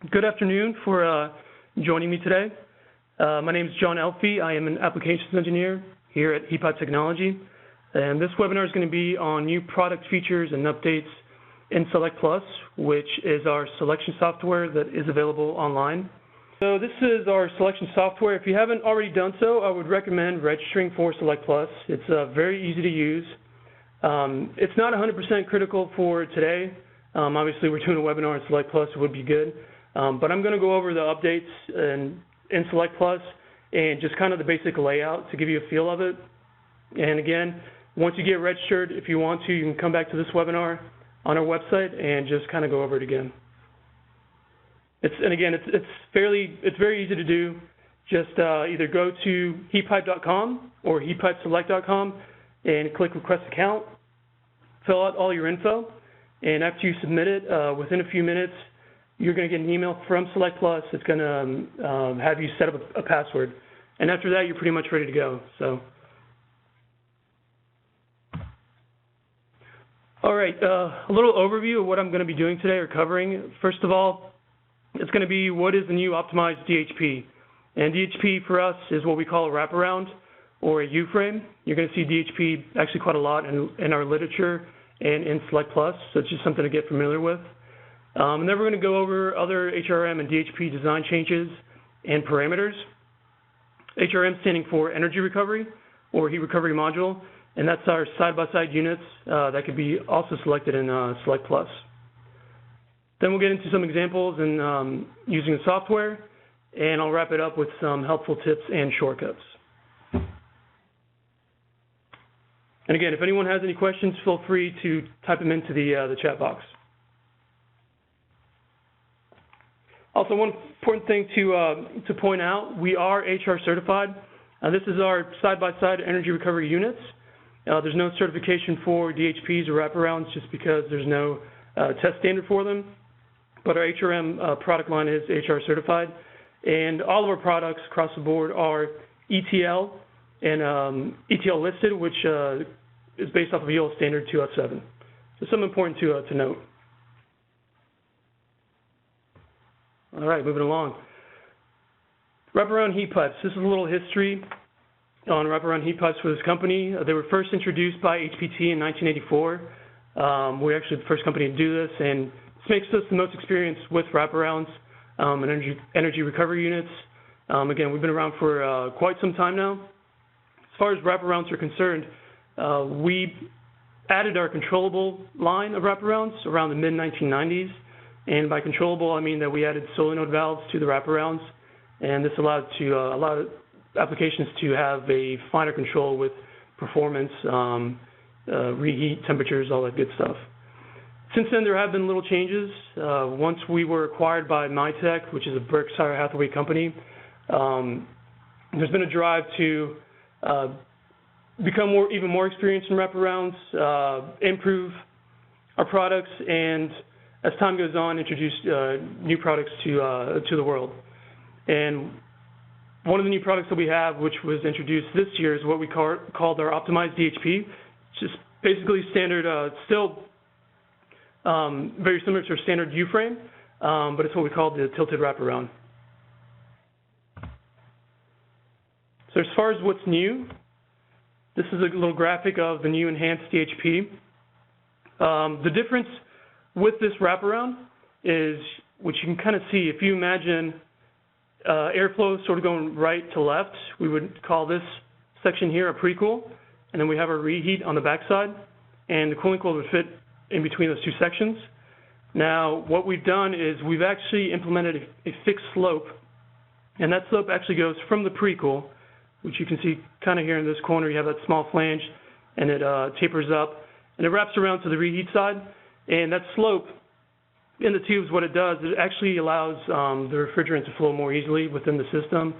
Good afternoon for joining me today. My name is John Elfie. I am an applications engineer here at HPT Technology. And this webinar is going to be on new product features and updates in SelectPlus, which is our selection software that is available online. So this is our selection software. If you haven't already done so, I would recommend registering for SelectPlus. It's very easy to use. It's not 100% critical for today. Obviously, we're doing a webinar on SelectPlus, it would be good. But I'm going to go over the updates in SelectPlus and just kind of the basic layout to give you a feel of it. And again, once you get registered, if you want to, you can come back to this webinar on our website and just kind of go over it again. It's very easy to do. Just either go to heatpipe.com or heatpipeselect.com and click Request Account. Fill out all your info, and after you submit it, within a few minutes, you're going to get an email from SelectPlus. It's going to have you set up a password. And after that, you're pretty much ready to go. So, all right, a little overview of what I'm going to be doing today or covering. First of all, it's going to be what is the new optimized DHP. And DHP for us is what we call a wraparound or a U-frame. You're going to see DHP actually quite a lot in our literature and in SelectPlus, so it's just something to get familiar with. And then we're going to go over other HRM and DHP design changes and parameters. HRM standing for energy recovery or heat recovery module, and that's our side-by-side units that could be also selected in SelectPlus. Then we'll get into some examples in using the software, and I'll wrap it up with some helpful tips and shortcuts. And again, if anyone has any questions, feel free to type them into the chat box. Also, one important thing to point out, we are HR certified. This is our side-by-side energy recovery units. There's no certification for DHPs or wraparounds just because there's no test standard for them. But our HRM product line is HR certified. And all of our products across the board are ETL and ETL listed, which is based off of ETL standard 207. So something important to note. All right, moving along. Wraparound heat pipes. This is a little history on wraparound heat pipes for this company. They were first introduced by HPT in 1984. We're actually the first company to do this, and this makes us the most experienced with wraparounds and energy recovery units. Again, we've been around for quite some time now. As far as wraparounds are concerned, we added our controllable line of wraparounds around the mid-1990s. And by controllable, I mean that we added solenoid valves to the wraparounds, and this allowed applications to have a finer control with performance, reheat, temperatures, all that good stuff. Since then, there have been little changes. Once we were acquired by Mytech, which is a Berkshire Hathaway company, there's been a drive to become even more experienced in wraparounds, improve our products, and as time goes on, introduce new products to the world. And one of the new products that we have, which was introduced this year, is what we called our optimized DHP. It's just basically standard, still very similar to our standard U-frame, but it's what we call the tilted wraparound. So as far as what's new, this is a little graphic of the new enhanced DHP. The difference with this wraparound is, which you can kind of see, if you imagine airflow sort of going right to left, we would call this section here a pre-cool, and then we have our reheat on the backside, and the cooling coil would fit in between those two sections. Now, what we've done is we've actually implemented a fixed slope, and that slope actually goes from the pre-cool, which you can see kind of here in this corner. You have that small flange, and it tapers up, and it wraps around to the reheat side. And that slope in the tubes, what it does, it actually allows the refrigerant to flow more easily within the system.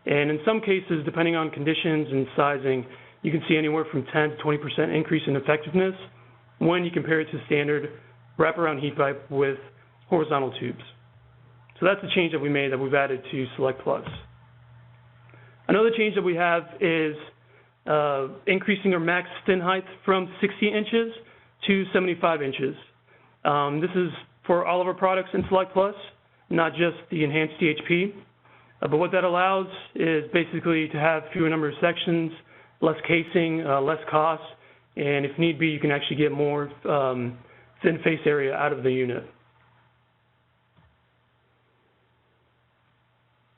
And in some cases, depending on conditions and sizing, you can see anywhere from 10 to 20% increase in effectiveness when you compare it to standard wraparound heat pipe with horizontal tubes. So that's the change that we made that we've added to SelectPlus. Another change that we have is increasing our max fin height from 60 inches to 75 inches. This is for all of our products in SelectPlus. not just the enhanced DHP. But what that allows is basically to have fewer number of sections, less casing, less cost, and if need be, you can actually get more thin face area out of the unit.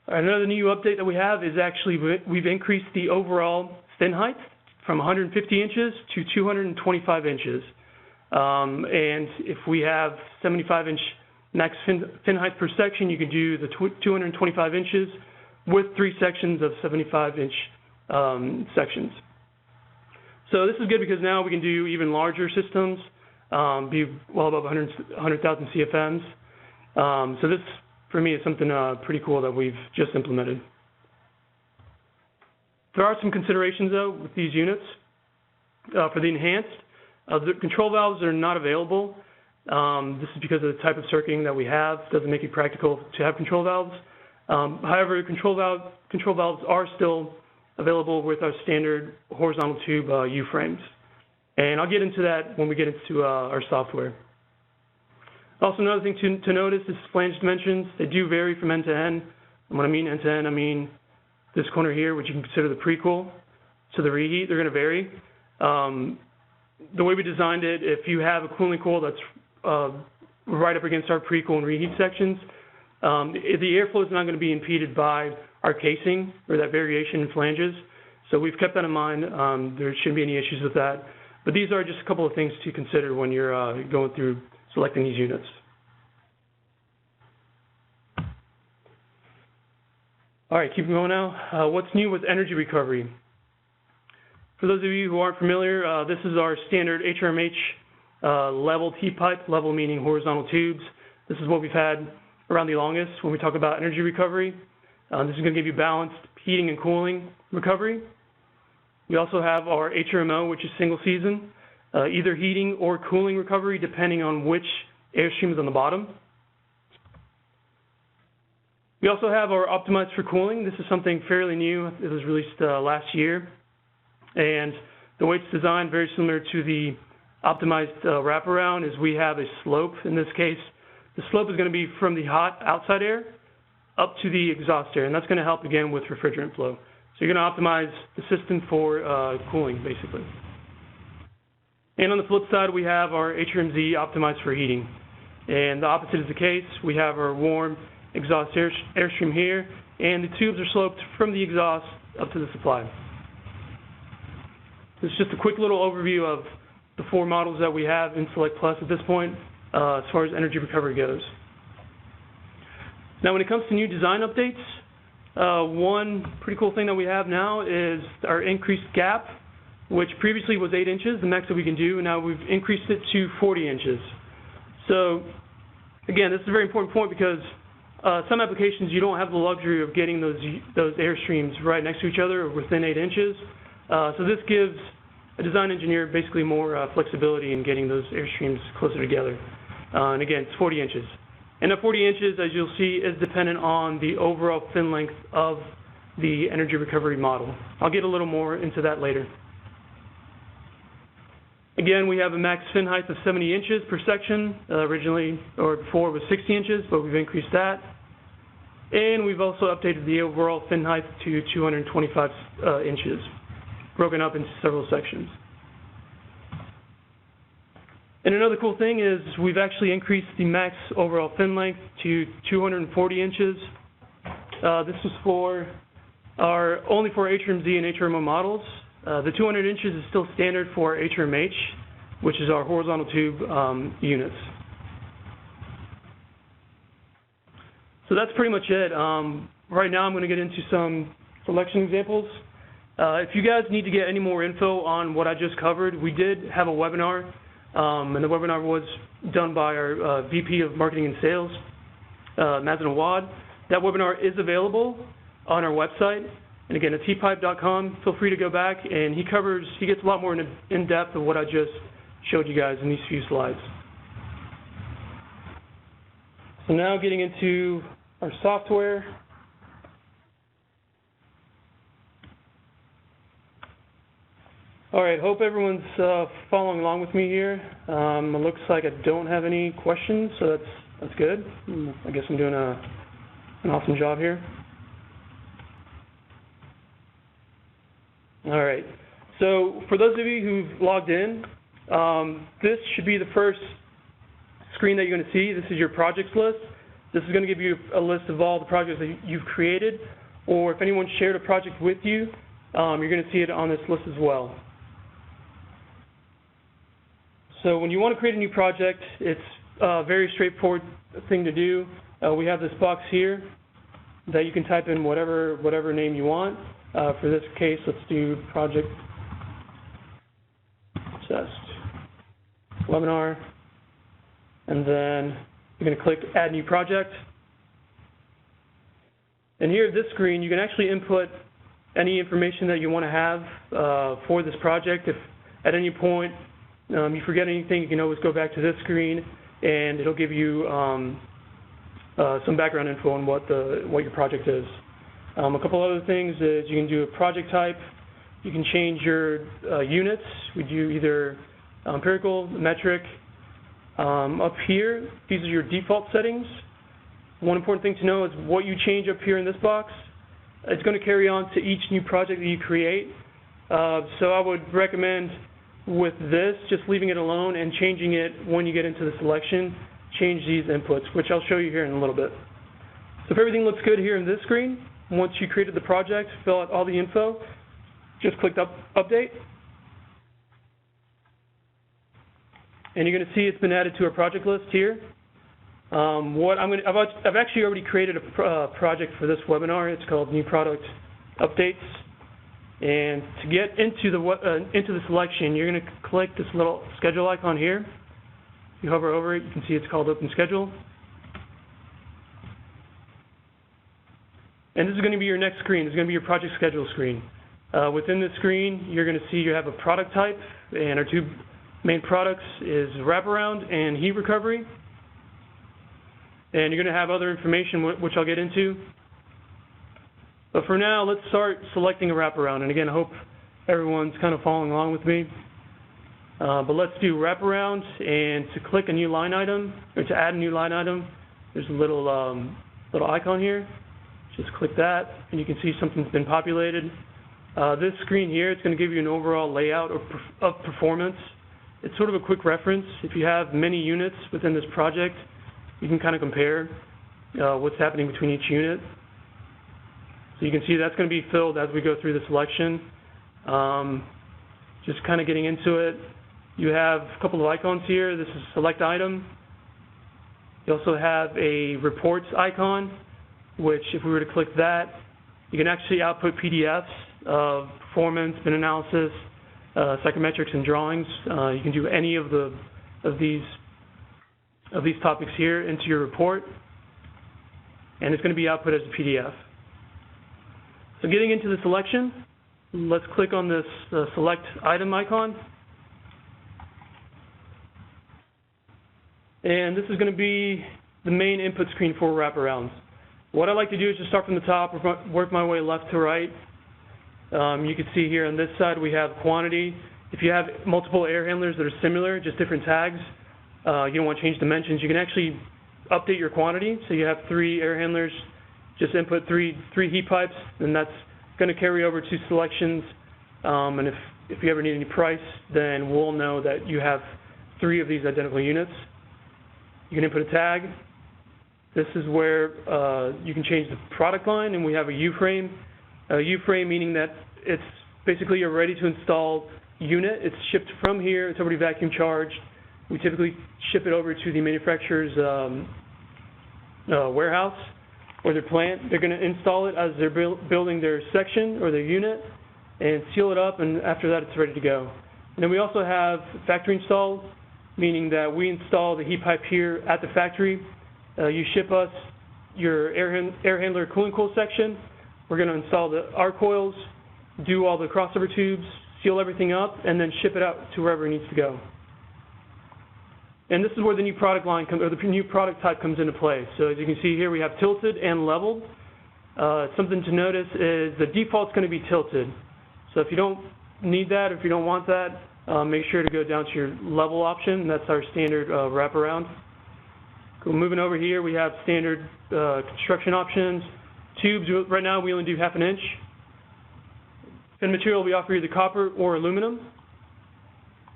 All right, another new update that we have is actually we've increased the overall fin height from 150 inches to 225 inches. And if we have 75-inch max fin height per section, you can do the 225 inches with 3 sections of 75-inch sections. So this is good because now we can do even larger systems, be well above 100,000 CFMs. So this, for me, is something pretty cool that we've just implemented. There are some considerations, though, with these units. For the enhanced, the control valves are not available. This is because of the type of circuiting that we have. It doesn't make it practical to have control valves. However, control valves are still available with our standard horizontal tube U-frames. And I'll get into that when we get into our software. Also, another thing to notice is flange dimensions. They do vary from end to end. And when I mean end to end, I mean this corner here, which you can consider the precool, to the reheat. They're going to vary. The way we designed it, if you have a cooling coil that's right up against our precool and reheat sections, the airflow is not going to be impeded by our casing or that variation in flanges. So we've kept that in mind. There shouldn't be any issues with that. But these are just a couple of things to consider when you're going through selecting these units. All right, keep going now. What's new with energy recovery? For those of you who aren't familiar, this is our standard HRMH leveled heat pipe, level meaning horizontal tubes. This is what we've had around the longest when we talk about energy recovery. This is going to give you balanced heating and cooling recovery. We also have our HRMO, which is single season, either heating or cooling recovery depending on which airstream is on the bottom. We also have our optimized for cooling. This is something fairly new. It was released last year. And the way it's designed, very similar to the optimized wraparound, is we have a slope. In this case, the slope is going to be from the hot outside air up to the exhaust air, and that's going to help, again, with refrigerant flow. So you're going to optimize the system for cooling, basically. And on the flip side, we have our HRMZ optimized for heating. And the opposite is the case. We have our warm exhaust airstream here, and the tubes are sloped from the exhaust up to the supply. This is just a quick little overview of the 4 models that we have in SelectPlus at this point as far as energy recovery goes. Now, when it comes to new design updates, one pretty cool thing that we have now is our increased gap, which previously was 8 inches, the max that we can do, and now we've increased it to 40 inches. So, again, this is a very important point because some applications you don't have the luxury of getting those airstreams right next to each other or within 8 inches. So this gives a design engineer basically more flexibility in getting those airstreams closer together. And again, it's 40 inches. And that 40 inches, as you'll see, is dependent on the overall fin length of the energy recovery model. I'll get a little more into that later. Again, we have a max fin height of 70 inches per section. Originally, or before, it was 60 inches, but we've increased that. And we've also updated the overall fin height to 225 inches, broken up into several sections. And another cool thing is we've actually increased the max overall fin length to 240 inches. This was for only for HRMZ and HRMO models. The 200 inches is still standard for HRMH, which is our horizontal tube units. So that's pretty much it. Right now I'm going to get into some selection examples. If you guys need to get any more info on what I just covered, we did have a webinar, and the webinar was done by our VP of Marketing and Sales, Mazen Awad. That webinar is available on our website. And again, at tpipe.com, feel free to go back, and he gets a lot more in depth of what I just showed you guys in these few slides. So now getting into our software. All right, hope everyone's following along with me here. It looks like I don't have any questions, so That's good. I guess I'm doing an awesome job here. All right. So for those of you who've logged in, this should be the first screen that you're going to see. This is your projects list. This is going to give you a list of all the projects that you've created, or if anyone shared a project with you, you're going to see it on this list as well. So when you want to create a new project, it's a very straightforward thing to do. We have this box here that you can type in whatever name you want. For this case, let's do project test webinar, and then you're going to click Add New Project. And here at this screen, you can actually input any information that you want to have for this project. If at any point you forget anything, you can always go back to this screen, and it'll give you some background info on what your project is. A couple other things is you can do a project type. You can change your units. We do either empirical, metric. Up here, these are your default settings. One important thing to know is what you change up here in this box, it's going to carry on to each new project that you create. So I would recommend with this, just leaving it alone and changing it when you get into the selection, change these inputs, which I'll show you here in a little bit. So if everything looks good here in this screen, once you created the project, fill out all the info, just click Update. And you're going to see it's been added to our project list here. I've actually already created a project for this webinar. It's called New Product Updates. And to get into the selection, you're going to click this little schedule icon here. If you hover over it, you can see it's called Open Schedule. And this is going to be your next screen. This is going to be your project schedule screen. Within this screen, you're going to see you have a product type, and our two main products is wraparound and heat recovery. And you're going to have other information which I'll get into. But for now, let's start selecting a wraparound. And again, I hope everyone's kind of following along with me. But let's do wraparound, and to click a new line item, or to add a new line item, there's a little icon here. Just click that, and you can see something's been populated. This screen here, it's going to give you an overall layout of performance. It's sort of a quick reference. If you have many units within this project, you can kind of compare what's happening between each unit. So you can see that's going to be filled as we go through the selection. Just kind of getting into it. You have a couple of icons here. This is Select Item. You also have a Reports icon, which if we were to click that, you can actually output PDFs of performance, bin analysis, psychometrics, and drawings. You can do any of these topics here into your report, and it's going to be output as a PDF. So getting into the selection, let's click on this Select Item icon. And this is going to be the main input screen for wraparounds. What I like to do is just start from the top, work my way left to right. You can see here on this side we have quantity. If you have multiple air handlers that are similar, just different tags, you don't want to change dimensions, you can actually update your quantity. So you have 3 air handlers, just input three heat pipes, and that's going to carry over to selections. And if you ever need any price, then we'll know that you have 3 of these identical units. You can input a tag. This is where you can change the product line, and we have a U-frame. A U-frame meaning that it's basically a ready-to-install unit. It's shipped from here. It's already vacuum charged. We typically ship it over to the manufacturer's warehouse or their plant. They're going to install it as they're building their section or their unit and seal it up, and after that it's ready to go. And then we also have factory install, meaning that we install the heat pipe here at the factory. You ship us your air handler cooling coil section. We're going to install the arc coils, do all the crossover tubes, seal everything up, and then ship it out to wherever it needs to go. And this is where the new product line or the new product type comes into play. So as you can see here, we have tilted and leveled. Something to notice is the default's going to be tilted. So if you don't need that, if you don't want that, make sure to go down to your level option. That's our standard wraparound. Cool. Moving over here, we have standard construction options. Tubes, right now we only do 1/2 inch. Fin material, we offer either copper or aluminum.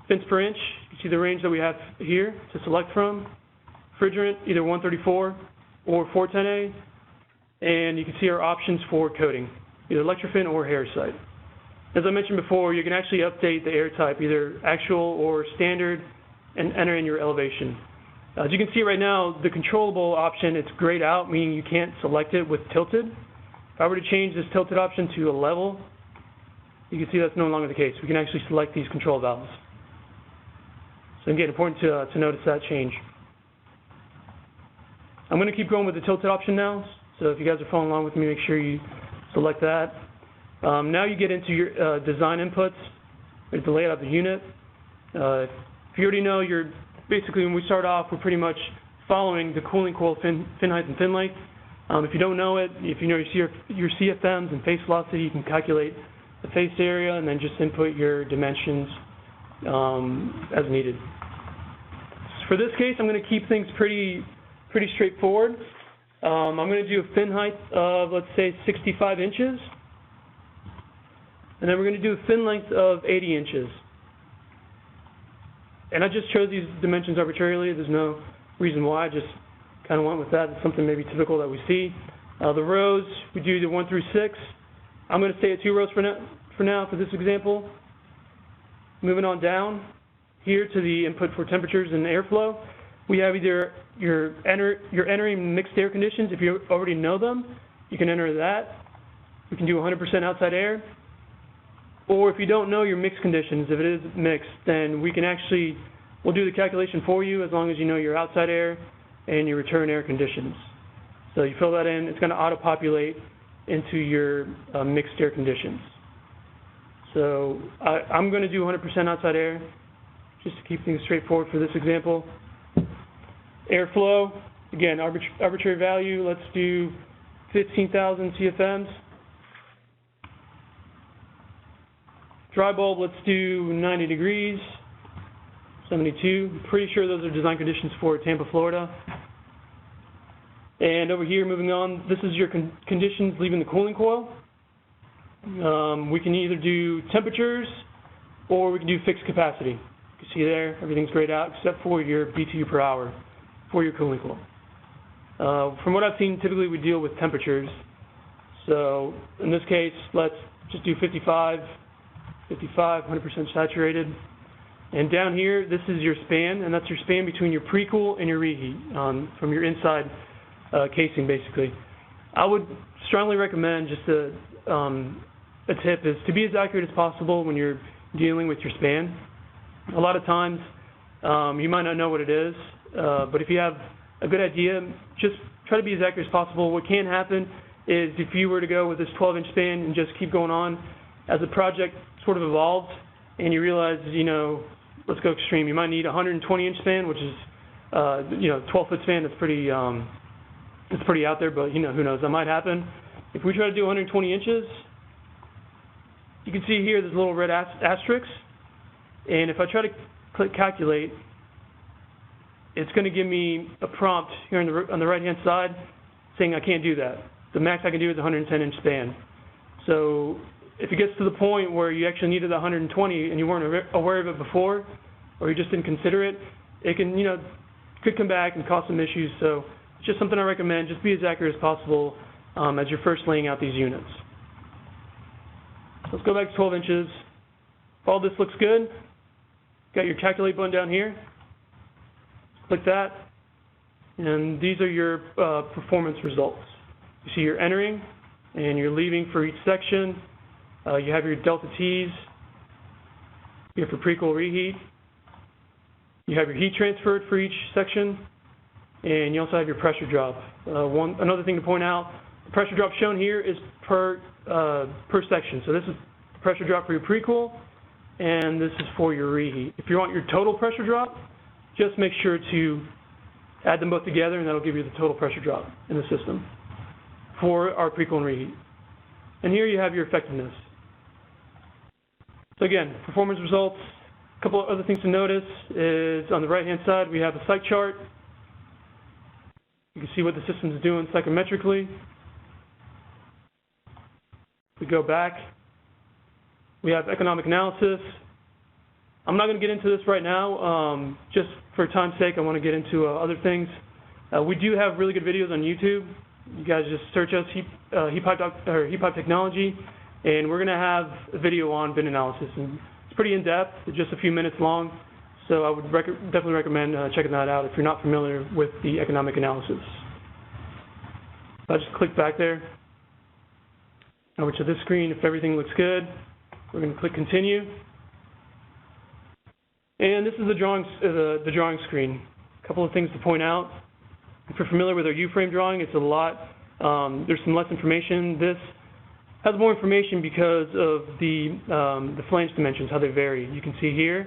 Fins per inch, you see the range that we have here to select from. Refrigerant, either 134 or 410A. And you can see our options for coating, either electrofin or Harrisite. As I mentioned before, you can actually update the air type, either actual or standard, and enter in your elevation. As you can see right now, the controllable option, it's grayed out, meaning you can't select it with tilted. If I were to change this tilted option to a level, you can see that's no longer the case. We can actually select these control valves. So again, important to notice that change. I'm going to keep going with the tilted option now. So if you guys are following along with me, make sure you select that. Now you get into your design inputs. There's the layout of the unit. If you already know, basically when we start off, we're pretty much following the cooling coil fin height and fin length. If you don't know it, if you know your CFMs and face velocity, you can calculate the face area and then just input your dimensions as needed. For this case, I'm going to keep things pretty straightforward. I'm going to do a fin height of, let's say, 65 inches. And then we're going to do a fin length of 80 inches. And I just chose these dimensions arbitrarily. There's no reason why. I just kind of went with that. It's something maybe typical that we see. The rows, we do the 1 through 6. I'm going to stay at 2 rows for now for this example. Moving on down here to the input for temperatures and airflow. We have either you're entering mixed air conditions. If you already know them, you can enter that. We can do 100% outside air. Or if you don't know your mixed conditions, if it is mixed, then we'll do the calculation for you as long as you know your outside air and your return air conditions. So you fill that in, it's going to auto-populate into your mixed air conditions. So I'm going to do 100% outside air, just to keep things straightforward for this example. Airflow, again, arbitrary value, let's do 15,000 CFMs. Dry bulb, let's do 90 degrees, 72. Pretty sure those are design conditions for Tampa, Florida. And over here, moving on, this is your conditions leaving the cooling coil. We can either do temperatures or we can do fixed capacity. You can see there, everything's grayed out except for your BTU per hour for your cooling coil. From what I've seen, typically we deal with temperatures. So in this case, let's just do 55, 100% saturated. And down here, this is your span, and that's your span between your pre-cool and your reheat from your inside casing, basically. I would strongly recommend just a tip is to be as accurate as possible when you're dealing with your span. A lot of times, you might not know what it is, but if you have a good idea, just try to be as accurate as possible. What can happen is if you were to go with this 12-inch span and just keep going on, as the project sort of evolves and you realize, let's go extreme, you might need a 120-inch span, which is, 12-foot span. That's pretty, it's pretty out there, but who knows? That might happen. If we try to do 120 inches, you can see here there's a little red asterisk, and if I try to click calculate, it's going to give me a prompt here on the right-hand side saying I can't do that. The max I can do is a 110-inch span. So if it gets to the point where you actually needed 120 and you weren't aware of it before, or you just didn't consider it, it can, could come back and cause some issues. So it's just something I recommend. Just be as accurate as possible as you're first laying out these units. So let's go back to 12 inches. If all this looks good, got your calculate button down here. Click that, and these are your performance results. You see you're entering and you're leaving for each section. You have your delta T's here for pre-cool reheat. You have your heat transferred for each section, and you also have your pressure drop. Another thing to point out, the pressure drop shown here is per section. So this is the pressure drop for your pre-cool, and this is for your reheat. If you want your total pressure drop, just make sure to add them both together, and that'll give you the total pressure drop in the system for our pre-cool and reheat. And here you have your effectiveness. So again, performance results. A couple of other things to notice is on the right-hand side, we have a site chart. You can see what the system's doing psychometrically. We go back. We have economic analysis. I'm not going to get into this right now. Just for time's sake, I want to get into other things. We do have really good videos on YouTube. You guys just search us, heat pipe technology, and we're going to have a video on bin analysis. And it's pretty in-depth, it's just a few minutes long, so I would definitely recommend checking that out if you're not familiar with the economic analysis. I'll just click back there. Over to this screen. If everything looks good, we're going to click continue. And this is the drawing screen. A couple of things to point out. If you're familiar with our U-frame drawing, it's a lot. There's some less information. This has more information because of the flange dimensions, how they vary. You can see here,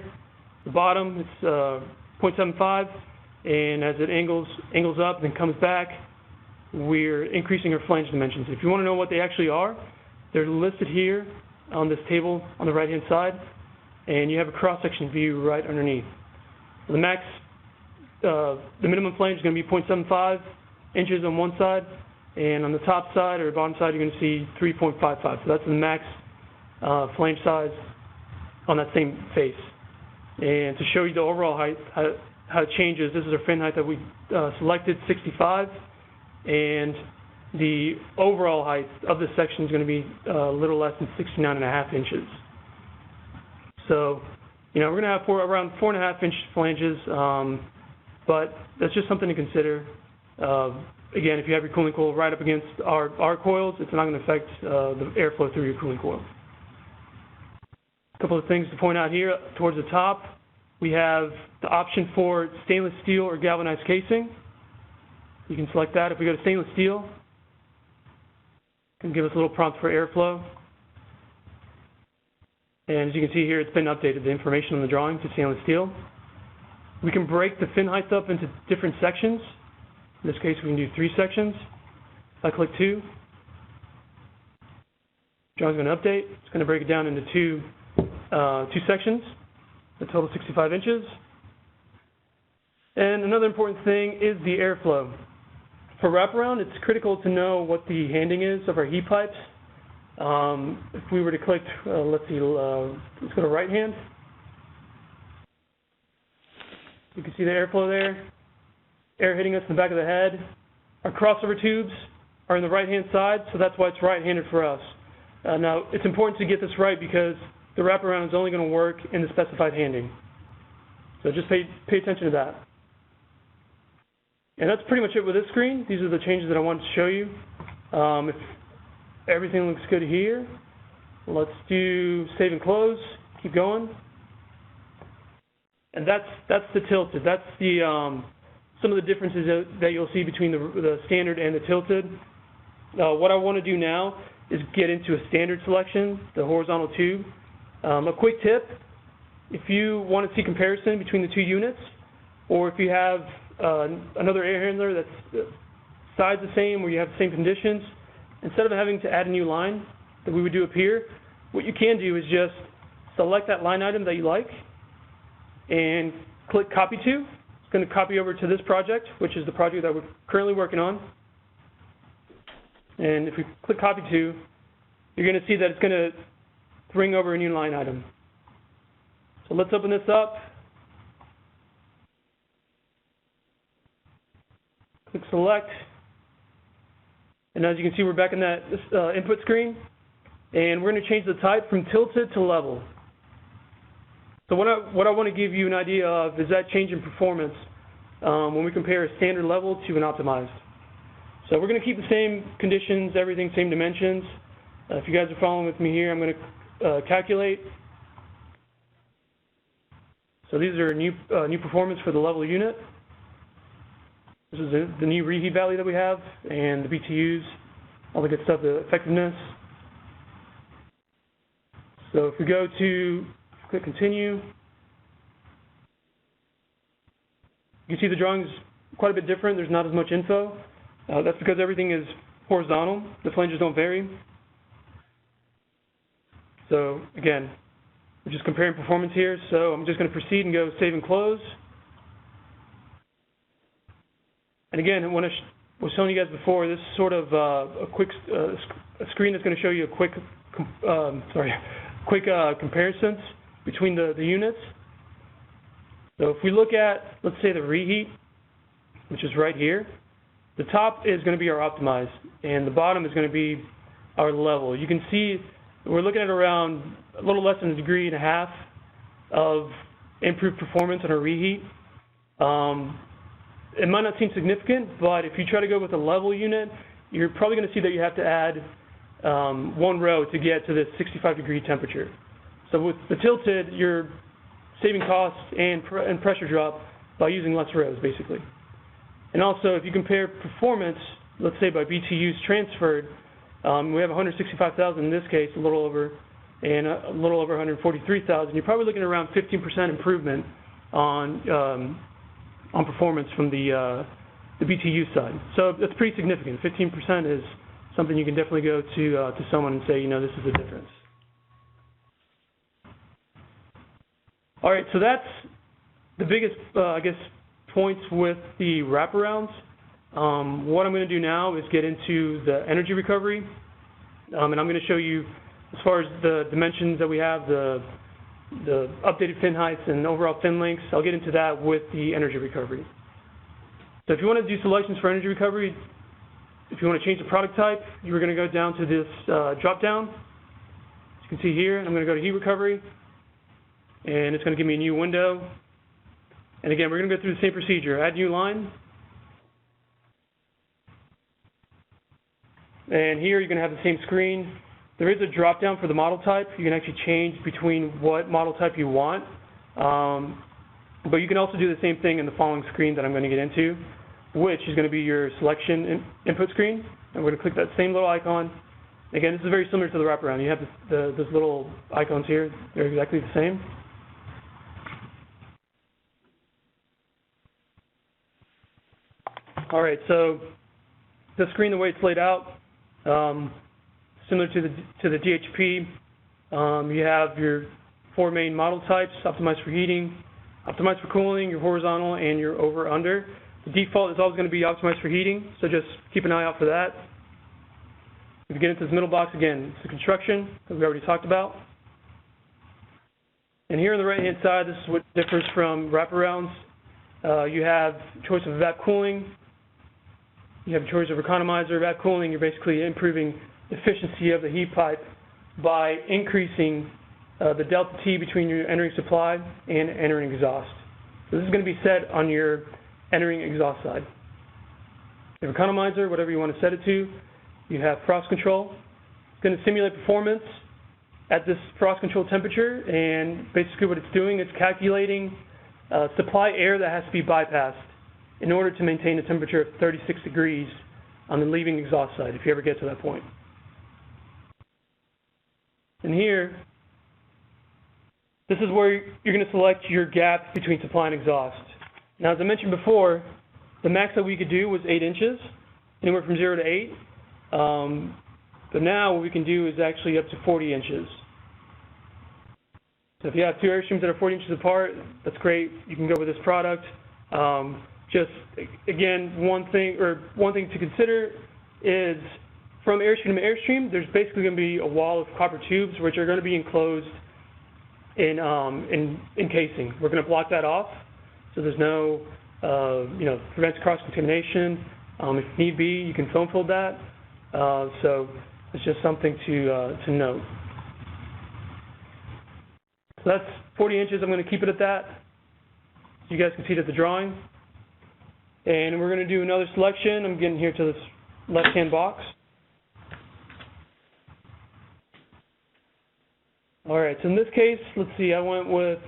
the bottom, it's 0.75, and as it angles up and then comes back, we're increasing our flange dimensions. If you want to know what they actually are, they're listed here on this table on the right-hand side, and you have a cross-section view right underneath. The max, the minimum flange is going to be 0.75 inches on one side, and on the top side or bottom side, you're going to see 3.55. So that's the max flange size on that same face. And to show you the overall height, how it changes, this is our fin height that we selected, 65, and the overall height of this section is going to be a little less than 69.5 inches. So, you know, we're going to have around 4.5 inch flanges, but that's just something to consider. Again, if you have your cooling coil right up against our coils, it's not going to affect the airflow through your cooling coil. A couple of things to point out here. Towards the top, we have the option for stainless steel or galvanized casing. You can select that. If we go to stainless steel, it can give us a little prompt for airflow. And as you can see here, it's been updated, the information on the drawing to stainless steel. We can break the fin height up into different sections. In this case, we can do 3 sections. If I click 2, the drawing's going to update. It's going to break it down into two sections, a total 65 inches. And another important thing is the airflow. For wraparound, it's critical to know what the handing is of our heat pipes. If we were to click, let's go to right hand. You can see the airflow there. Air hitting us in the back of the head. Our crossover tubes are in the right-hand side, so that's why it's right-handed for us. Now, it's important to get this right because the wraparound is only going to work in the specified handing. So just pay attention to that. And that's pretty much it with this screen. These are the changes that I wanted to show you. If everything looks good here, let's do save and close. Keep going. And that's the tilted. That's the some of the differences that you'll see between the standard and the tilted. What I want to do now is get into a standard selection, the horizontal tube. A quick tip, if you want to see comparison between the two units, or if you have another air handler that's size the same, where you have the same conditions, instead of having to add a new line that we would do up here, what you can do is just select that line item that you like and click copy to. It's going to copy over to this project, which is the project that we're currently working on. And if we click copy to, you're going to see that it's going to bring over a new line item. So let's open this up. Click select. And as you can see, we're back in that input screen. And we're going to change the type from tilted to level. So what I want to give you an idea of is that change in performance when we compare a standard level to an optimized. So we're going to keep the same conditions, everything, same dimensions. If you guys are following with me here, I'm going to calculate. So these are new performance for the level unit. This is the new reheat value that we have, and the BTUs, all the good stuff, the effectiveness. So if we go to click continue, you can see the drawing's quite a bit different. There's not as much info. That's because everything is horizontal. The flanges don't vary. So again, we're just comparing performance here. So I'm just going to proceed and go save and close. And again, I want to was telling you guys before, this is sort of a quick a screen that's going to show you a quick comparisons between the units. So if we look at, let's say, the reheat, which is right here, the top is going to be our optimized, and the bottom is going to be our level. You can see we're looking at around a little less than 1.5 degrees of improved performance on our reheat. It might not seem significant, but if you try to go with a level unit, you're probably going to see that you have to add 1 row to get to this 65-degree temperature. So with the tilted, you're saving costs and pressure drop by using less rows, basically. And also, if you compare performance, let's say by BTUs transferred, we have 165,000 in this case, a little over, and a little over 143,000. You're probably looking at around 15% improvement on performance from the BTU side. So that's pretty significant. 15% is something you can definitely go to someone and say, you know, this is the difference. All right, so that's the biggest, I guess, points with the wraparounds. What I'm going to do now is get into the energy recovery, and I'm going to show you, as far as the dimensions that we have, the updated fin heights and overall fin lengths. I'll get into that with the energy recovery. So if you want to do selections for energy recovery, if you want to change the product type, you're going to go down to this drop down. As you can see here, I'm going to go to heat recovery, and it's going to give me a new window. And again, we're going to go through the same procedure. Add new line. And here you're going to have the same screen. There is a drop down for the model type. You can actually change between what model type you want. But you can also do the same thing in the following screen that I'm going to get into, which is going to be your selection input screen. And we're going to click that same little icon. Again, this is very similar to the wraparound. You have those little icons here. They're exactly the same. All right, so the screen, the way it's laid out, similar to the DHP, you have your 4 main model types: optimized for heating, optimized for cooling, your horizontal, and your over/under. The default is always going to be optimized for heating, so just keep an eye out for that. If you get into this middle box, again, it's the construction that we already talked about. And here on the right-hand side, this is what differs from wraparounds. You have choice of evap cooling. You have a choice of economizer, evap cooling. You're basically improving the efficiency of the heat pipe by increasing the delta T between your entering supply and entering exhaust. So this is going to be set on your entering exhaust side. You have economizer, whatever you want to set it to. You have frost control. It's going to simulate performance at this frost control temperature, and basically what it's doing is calculating supply air that has to be bypassed in order to maintain a temperature of 36 degrees on the leaving exhaust side, if you ever get to that point. And here, this is where you're going to select your gap between supply and exhaust. Now, as I mentioned before, the max that we could do was 8 inches, anywhere from 0 to 8. But now what we can do is actually up to 40 inches. So if you have 2 airstreams that are 40 inches apart, that's great. You can go with this product. Just again, one thing to consider is from airstream to airstream, there's basically going to be a wall of copper tubes which are going to be enclosed in casing. We're going to block that off, so there's no, prevents cross contamination. If need be, you can foam fold that. So it's just something to note. So that's 40 inches. I'm going to keep it at that, so you guys can see it at the drawing. And we're going to do another selection. I'm getting here to this left-hand box. All right, so in this case, let's see, I went with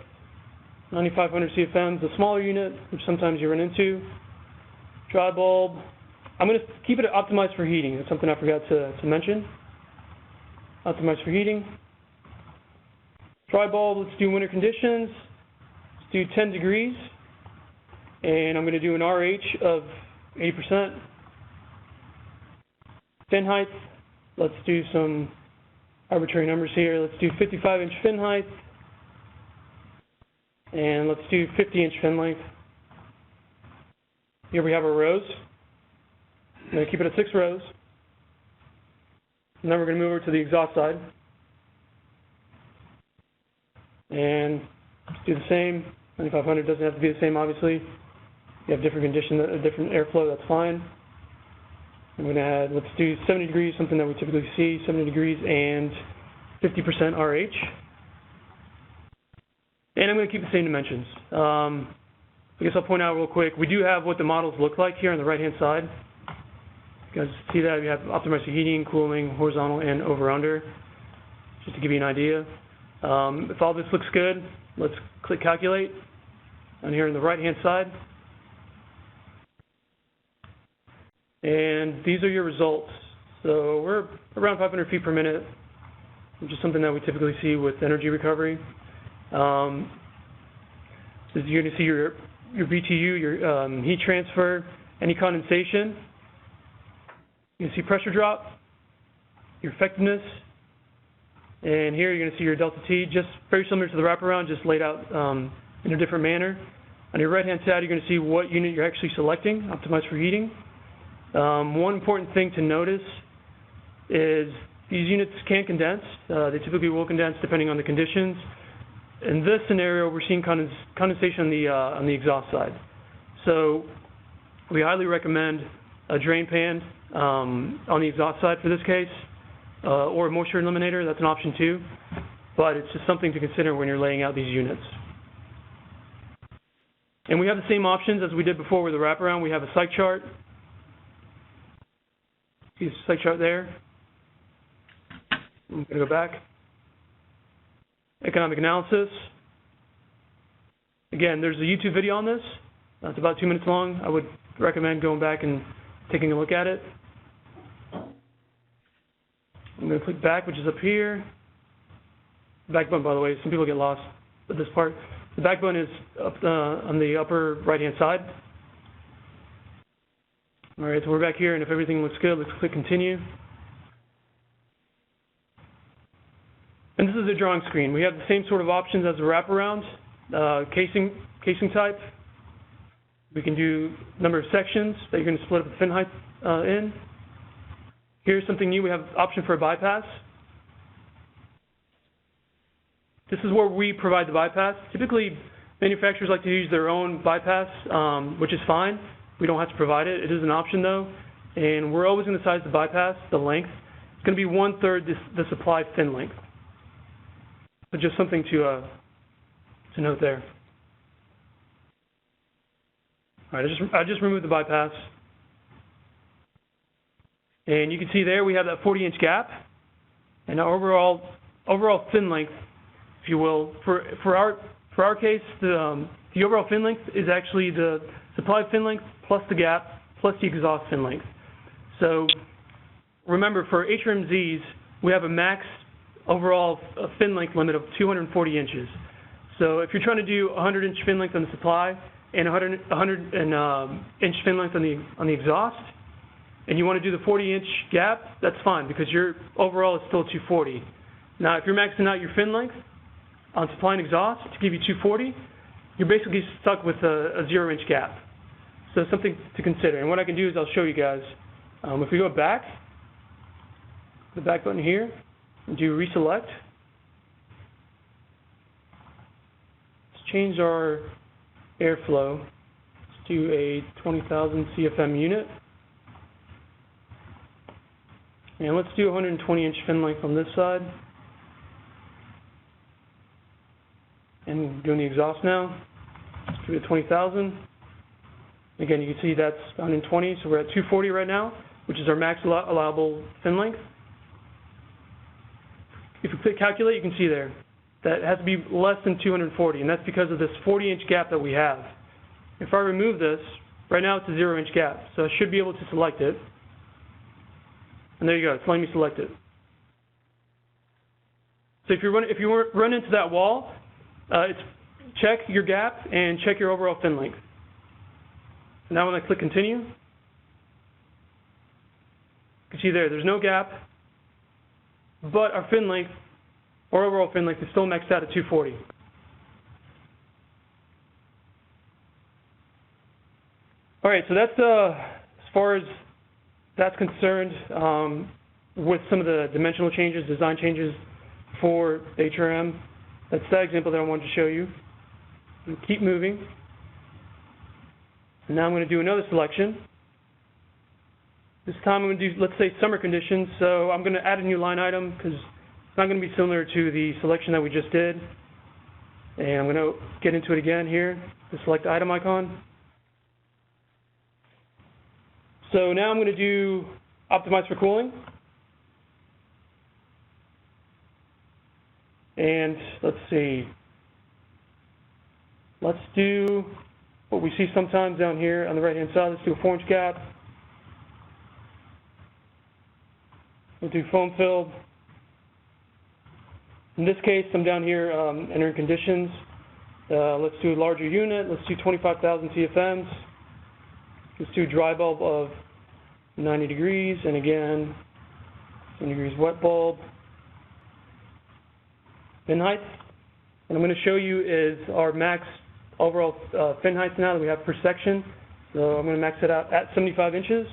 9500 CFM, the smaller unit, which sometimes you run into. Dry bulb. I'm going to keep it optimized for heating. That's something I forgot to mention. Optimized for heating. Dry bulb, let's do winter conditions. Let's do 10 degrees. And I'm going to do an RH of 80%. Fin height, let's do some arbitrary numbers here. Let's do 55-inch fin height. And let's do 50-inch fin length. Here we have our rows. I'm going to keep it at 6 rows. And then we're going to move over to the exhaust side. And do the same. 9500 doesn't have to be the same, obviously. You have different condition, different airflow, that's fine. I'm going to add, let's do 70 degrees, something that we typically see, 70 degrees and 50% RH. And I'm going to keep the same dimensions. I guess I'll point out real quick, we do have what the models look like here on the right-hand side. You guys see that? We have optimized for heating, cooling, horizontal, and over-under, just to give you an idea. If all this looks good, let's click Calculate on here on the right-hand side. And these are your results. So we're around 500 feet per minute, which is something that we typically see with energy recovery. So you're going to see your BTU, your heat transfer, any condensation. You can see pressure drop, your effectiveness, and here you're going to see your delta T, just very similar to the wraparound, just laid out in a different manner. On your right-hand side, you're going to see what unit you're actually selecting, optimized for heating. One important thing to notice is these units can condense. They typically will condense depending on the conditions. In this scenario, we're seeing condensation on the exhaust side. So we highly recommend a drain pan on the exhaust side for this case, or a moisture eliminator. That's an option too, but it's just something to consider when you're laying out these units. And we have the same options as we did before with the wraparound. We have a site chart. See the site chart there. I'm going to go back. Economic analysis. Again, there's a YouTube video on this. It's about 2 minutes long. I would recommend going back and taking a look at it. I'm going to click back, which is up here. Back button, by the way, some people get lost with this part. The back button is up on the upper right-hand side. All right, so we're back here, and if everything looks good, let's click continue. And this is a drawing screen. We have the same sort of options as the wraparound. Casing type. We can do number of sections that you're going to split up the fin height in. Here's something new. We have option for a bypass. This is where we provide the bypass. Typically, manufacturers like to use their own bypass, which is fine. We don't have to provide it. It is an option, though. And we're always going to size the bypass, the length. It's going to be 1/3 the supply fin length. So just something to note there. All right, I just removed the bypass. And you can see there we have that 40-inch gap. And our overall fin length, if you will, for our case, the overall fin length is actually the supply fin length plus the gap plus the exhaust fin length. So remember, for HRMZs, we have a max overall fin length limit of 240 inches. So if you're trying to do 100-inch fin length on the supply and 100-inch fin length on the exhaust, and you want to do the 40-inch gap, that's fine because your overall is still 240. Now, if you're maxing out your fin length on supply and exhaust to give you 240, you're basically stuck with a 0-inch gap. So something to consider. And what I can do is I'll show you guys. If we go back, the back button here, and do reselect. Let's change our airflow. Let's do a 20,000 CFM unit. And let's do 120-inch fin length on this side. And doing the exhaust now. Let's do it 20,000. Again, you can see that's 120, so we're at 240 right now, which is our max allowable fin length. If you click calculate, you can see there that it has to be less than 240, and that's because of this 40-inch gap that we have. If I remove this, right now it's a 0-inch gap, so I should be able to select it. And there you go, it's letting me select it. So if you run into that wall, check your gap and check your overall fin length. So now when I click continue, you can see there's no gap, but our fin length, or overall fin length, is still maxed out at 240. All right, so that's as far as that's concerned with some of the dimensional changes, design changes for HRM. That's that example that I wanted to show you. And keep moving. And now I'm going to do another selection. This time I'm going to do, let's say, summer conditions. So I'm going to add a new line item because it's not going to be similar to the selection that we just did. And I'm going to get into it again here, the select item icon. So now I'm going to do optimize for cooling. And let's see. Let's do what we see sometimes down here on the right-hand side. Let's do a 4-inch gap. We'll do foam filled. In this case, I'm down here entering conditions. Let's do a larger unit. Let's do 25,000 CFMs. Let's do a dry bulb of 90 degrees, and again, 70 degrees wet bulb. Fin height. What I'm going to show you is our max overall fin height now that we have per section. So I'm going to max it out at 75 inches.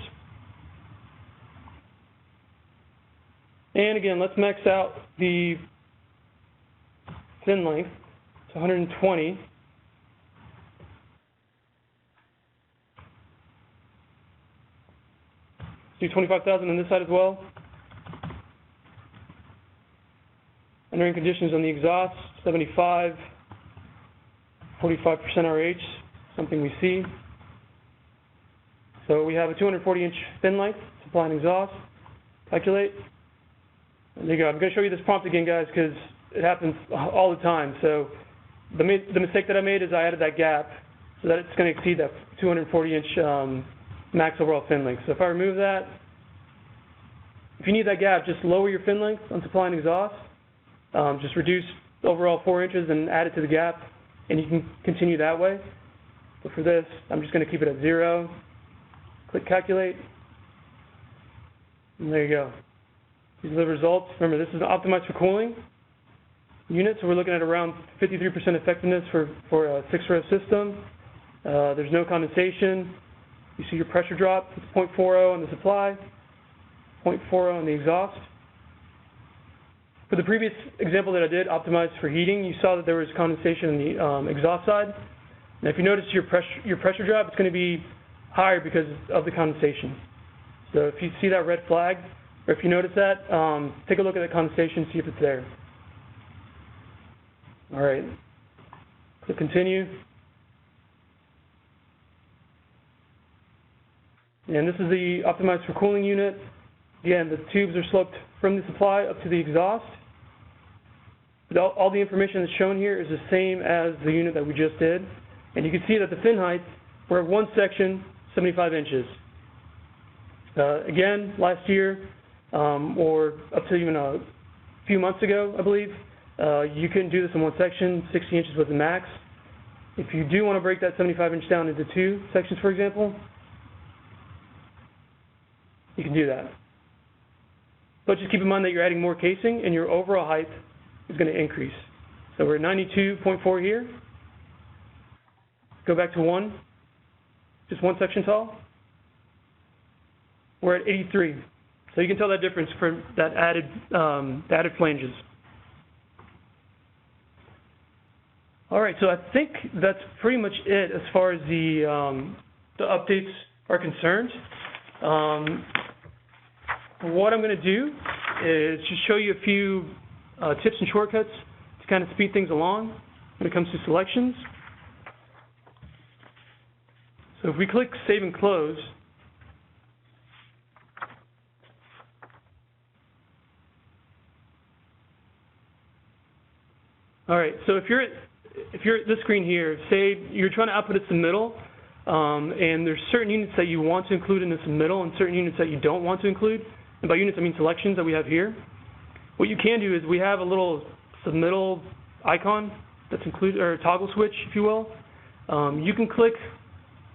And again, let's max out the fin length to 120. Do 25,000 on this side as well. Entering conditions on the exhaust, 75, 45% RH, something we see. So we have a 240-inch fin length, supply and exhaust. Calculate. There you go. I'm going to show you this prompt again, guys, because it happens all the time. So the mistake that I made is I added that gap so that it's going to exceed that 240-inch max overall fin length. So if I remove that, if you need that gap, just lower your fin length on supply and exhaust. Just reduce overall 4 inches and add it to the gap, and you can continue that way. But for this, I'm just going to keep it at 0. Click calculate, and there you go. These are the results. Remember, this is optimized for cooling unit, so we're looking at around 53% effectiveness for a 6-row system. There's no condensation. You see your pressure drop. It's 0.40 on the supply, 0.40 on the exhaust. For the previous example that I did, optimized for heating, you saw that there was condensation on the exhaust side. Now, if you notice your pressure drop, it's going to be higher because of the condensation. So if you see that red flag, or if you notice that, take a look at the condensation, see if it's there. All right. Click continue. And this is the optimized for cooling unit. Again, the tubes are sloped from the supply up to the exhaust. But all the information that's shown here is the same as the unit that we just did. And you can see that the fin height, we're at one section, 75 inches. Again, last year, or up to even a few months ago, I believe, you couldn't do this in one section. 60 inches was the max. If you do want to break that 75-inch down into 2 sections, for example, you can do that. But just keep in mind that you're adding more casing and your overall height is going to increase. So we're at 92.4 here. Go back to 1, just one section tall. We're at 83. So you can tell that difference for that added flanges. All right, so I think that's pretty much it as far as the updates are concerned. What I'm going to do is just show you a few tips and shortcuts to kind of speed things along when it comes to selections. So if we click Save and Close, all right, so if you're at this screen here, say you're trying to output a submittal, and there's certain units that you want to include in the submittal and certain units that you don't want to include. And by units, I mean selections that we have here. What you can do is we have a little submittal icon that's included, or a toggle switch, if you will. You can click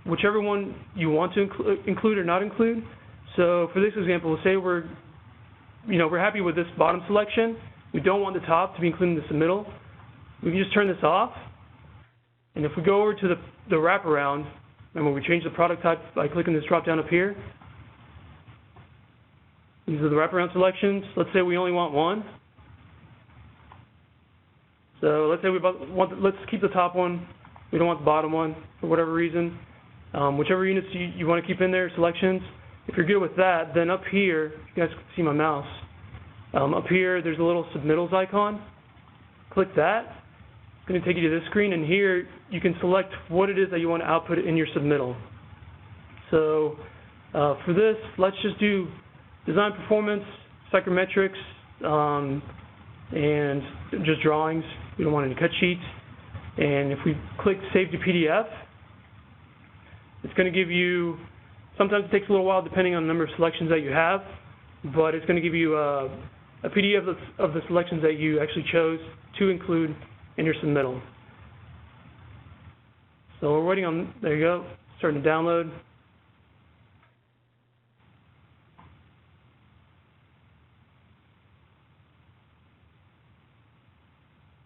whichever one you want to include or not include. So for this example, we'll say we're happy with this bottom selection. We don't want the top to be included in the submittal. We can just turn this off. And if we go over to the wraparound, and when we change the product type by clicking this drop down up here, These are the wraparound selections. Let's say we only want one. So let's say let's keep the top one. We don't want the bottom one for whatever reason. Whichever units you want to keep in there, selections. If you're good with that, then up here, you guys can see my mouse. Up here, there's a little submittals icon. Click that. It's going to take you to this screen, and here you can select what it is that you want to output in your submittal. So for this, let's just do design performance, psychrometrics, and just drawings. We don't want any cut sheets. And if we click Save to PDF, it's going to give you, sometimes it takes a little while depending on the number of selections that you have, but it's going to give you a PDF of the selections that you actually chose to include in your submittal. So we're waiting on, there you go, starting to download.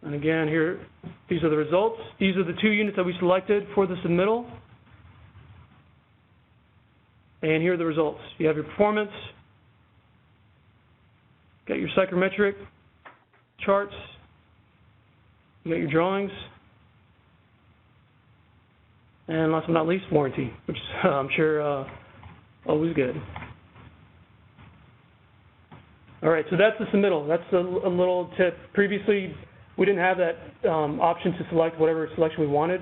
And again, here, these are the results. These are the 2 units that we selected for the submittal. And here are the results. You have your performance, got your psychrometric charts, you got your drawings, and last but not least, warranty, which is, I'm sure, always good. All right, so that's the submittal. That's a little tip. Previously, we didn't have that option to select whatever selection we wanted.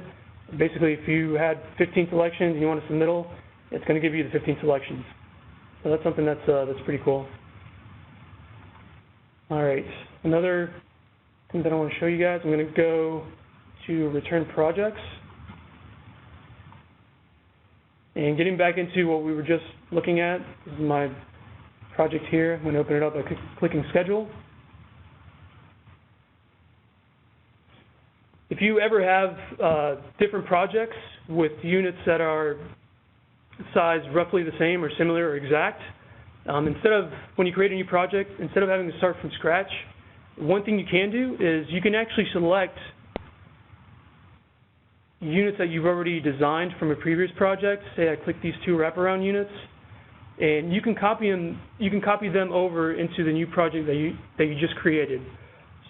Basically, if you had 15 selections and you want a submittal, it's going to give you the 15 selections. So that's something that's pretty cool. All right, another thing that I want to show you guys, I'm going to go to Return Projects. And getting back into what we were just looking at, this is my project here. I'm going to open it up by clicking Schedule. If you ever have different projects with units that are sized roughly the same or similar or exact, instead of, when you create a new project, instead of having to start from scratch, one thing you can do is you can actually select units that you've already designed from a previous project. Say I click these 2 wraparound units, and you can copy them. You can copy them over into the new project that you just created.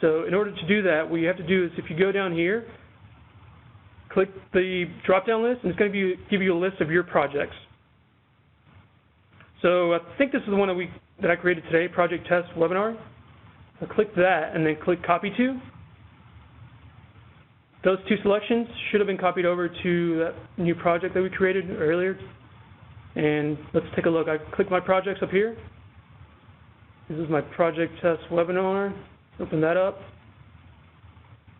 So in order to do that, what you have to do is, if you go down here, click the drop-down list, and it's going to give you a list of your projects. So I think this is the one that I created today, Project Test Webinar. So click that, and then click Copy To. Those 2 selections should have been copied over to that new project that we created earlier. And let's take a look. I click my projects up here. This is my Project Test Webinar. Open that up.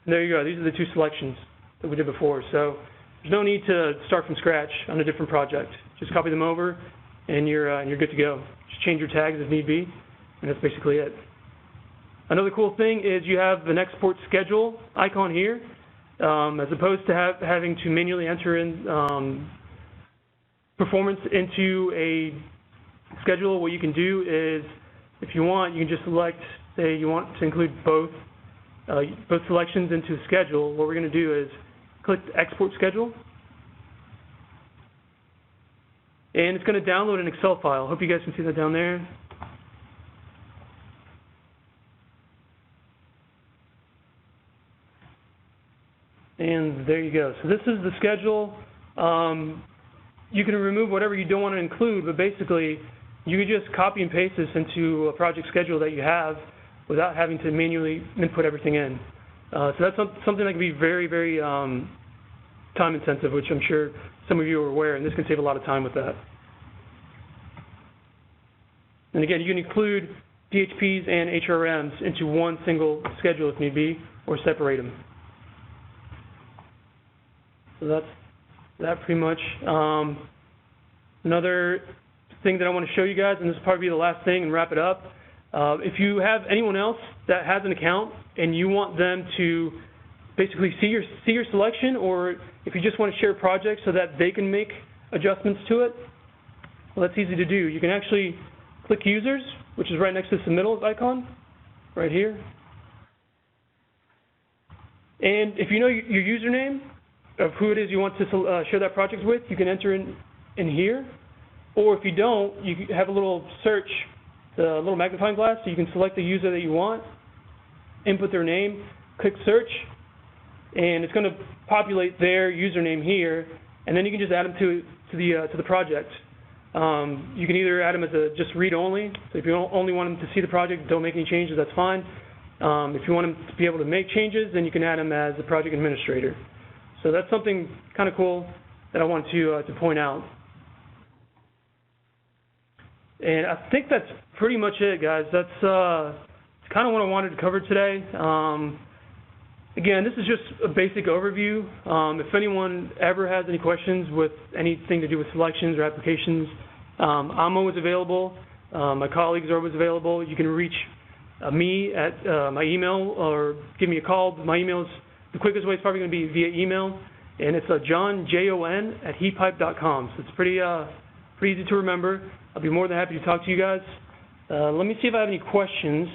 And there you go. These are the 2 selections that we did before. So there's no need to start from scratch on a different project. Just copy them over, and you're good to go. Just change your tags if need be, and that's basically it. Another cool thing is you have an export schedule icon here. As opposed to having to manually enter in performance into a schedule, what you can do is, if you want, you can just select, say you want to include both selections into a schedule. What we're going to do is click Export Schedule, and it's going to download an Excel file. Hope you guys can see that down there. And there you go. So this is the schedule. You can remove whatever you don't want to include, but basically you can just copy and paste this into a project schedule that you have without having to manually input everything in. So that's something that can be very, very time intensive, which I'm sure some of you are aware, and this can save a lot of time with that. And again, you can include DHPs and HRMs into one single schedule if need be, or separate them. So that's that pretty much. Another thing that I want to show you guys, and this will probably be the last thing and wrap it up. If you have anyone else that has an account and you want them to basically see your selection, or if you just want to share projects so that they can make adjustments to it, well, that's easy to do. You can actually click Users, which is right next to the submittal icon, right here. And if you know your username of who it is you want to share that project with, you can enter in here. Or if you don't, you have a little search the little magnifying glass, so you can select the user that you want, input their name, click search, and it's going to populate their username here, and then you can just add them to the project. You can either add them as a just read only, so if you only want them to see the project, don't make any changes, that's fine. If you want them to be able to make changes, then you can add them as a project administrator. So that's something kind of cool that I wanted to point out. And I think that's pretty much it, guys. That's kind of what I wanted to cover today. Again, this is just a basic overview. If anyone ever has any questions with anything to do with selections or applications, I'm always available. My colleagues are always available. You can reach me at my email or give me a call. My email is, the quickest way is probably going to be via email, and it's John, J-O-N, at heatpipe.com. So it's pretty easy to remember. I'll be more than happy to talk to you guys. Let me see if I have any questions.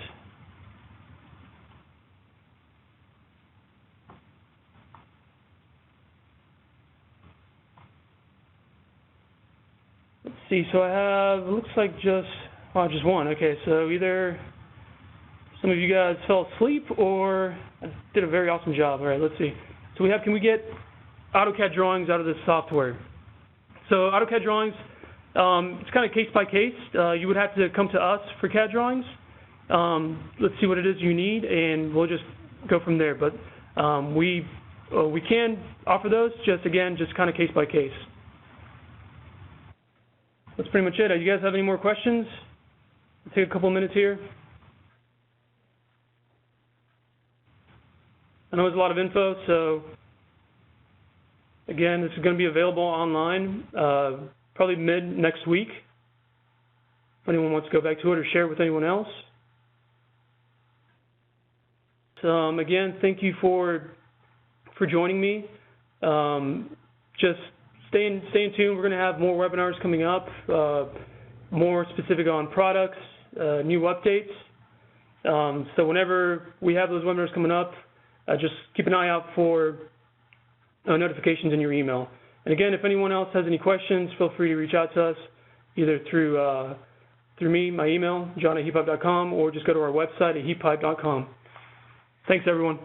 Let's see, so I have, it looks like just one. Okay, so either some of you guys fell asleep or did a very awesome job. All right, let's see. So we have, can we get AutoCAD drawings out of this software? So AutoCAD drawings, it's kind of case by case. You would have to come to us for CAD drawings. Let's see what it is you need, and we'll just go from there. But we can offer those, just kind of case by case. That's pretty much it. Do you guys have any more questions? I'll take a couple minutes here. I know there's a lot of info, so again, this is going to be available online probably mid next week. If anyone wants to go back to it or share it with anyone else. So again, thank you for joining me. Just stay in tune. We're going to have more webinars coming up, more specific on products, new updates. So whenever we have those webinars coming up, just keep an eye out for notifications in your email. And again, if anyone else has any questions, feel free to reach out to us either through me, my email, john@heatpipe.com, or just go to our website at heatpipe.com. Thanks, everyone.